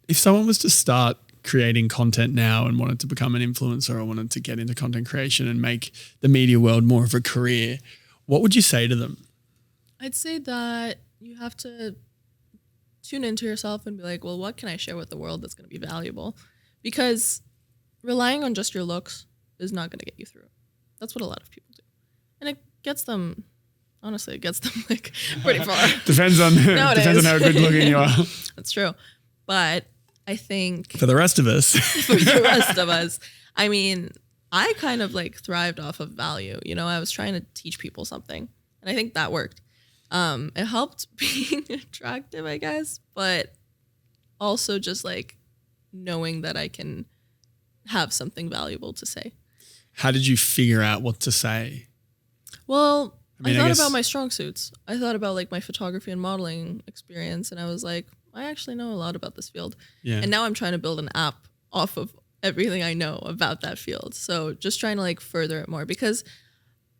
if someone was to start creating content now and wanted to become an influencer or wanted to get into content creation and make the media world more of a career, what would you say to them? I'd say that you have to tune into yourself and be like, well, what can I share with the world that's going to be valuable? Because relying on just your looks is not going to get you through. That's what a lot of people do. And it gets them, honestly, like pretty far. Depends on how good looking you are. That's true. But I think for the rest of us, I mean, I kind of like thrived off of value. You know, I was trying to teach people something, and I think that worked. It helped being attractive, I guess, but also just like knowing that I can have something valuable to say. How did you figure out what to say? Well, I thought about my strong suits. I thought about like my photography and modeling experience, and I was like, I actually know a lot about this field. Yeah. And now I'm trying to build an app off of everything I know about that field. So just trying to like further it more, because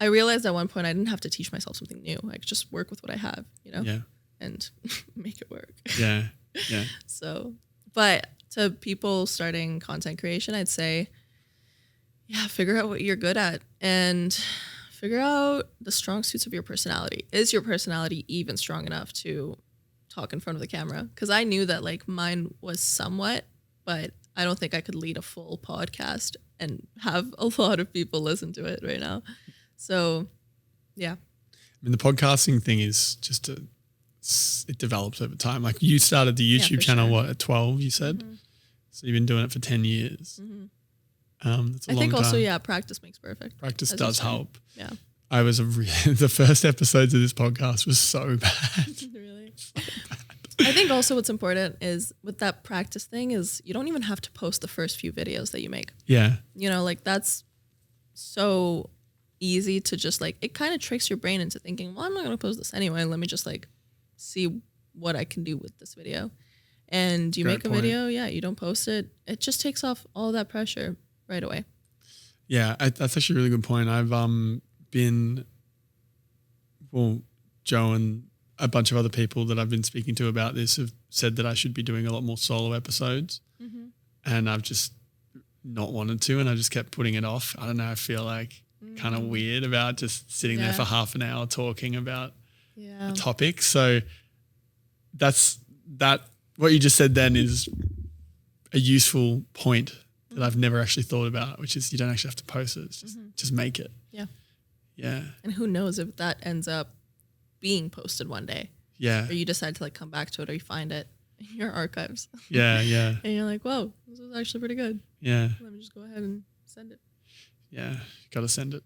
I realized at one point I didn't have to teach myself something new. I could just work with what I have, you know, and make it work. Yeah. Yeah. So, but to people starting content creation, I'd say, figure out what you're good at and figure out the strong suits of your personality. Is your personality even strong enough to talk in front of the camera? Because I knew that like mine was somewhat, but I don't think I could lead a full podcast and have a lot of people listen to it right now. So, yeah. I mean, the podcasting thing is just it develops over time. Like you started the YouTube channel, at 12, you said? Mm-hmm. So you've been doing it for 10 years. Mm-hmm. That's a long time. Also, practice makes perfect. Practice does help. Yeah. I was the first episodes of this podcast was so bad. Really? So bad. I think also what's important is with that practice thing is you don't even have to post the first few videos that you make. Yeah. You know, like that's so easy to just like, it kind of tricks your brain into thinking, well, I'm not going to post this anyway. Let me just like see what I can do with this video. And you make a video, you don't post it. It just takes off all that pressure right away. Yeah, that's actually a really good point. I've Joe and a bunch of other people that I've been speaking to about this have said that I should be doing a lot more solo episodes. Mm-hmm. And I've just not wanted to, and I just kept putting it off. I don't know, I feel like kind of weird about just sitting there for half an hour talking about a topic. So what you just said then is a useful point that I've never actually thought about, which is you don't actually have to post it. It's just make it. Yeah. Yeah. And who knows if that ends up being posted one day. Yeah. Or you decide to like come back to it, or you find it in your archives. Yeah, yeah. And you're like, whoa, this was actually pretty good. Yeah. Let me just go ahead and send it. Yeah. Got to send it.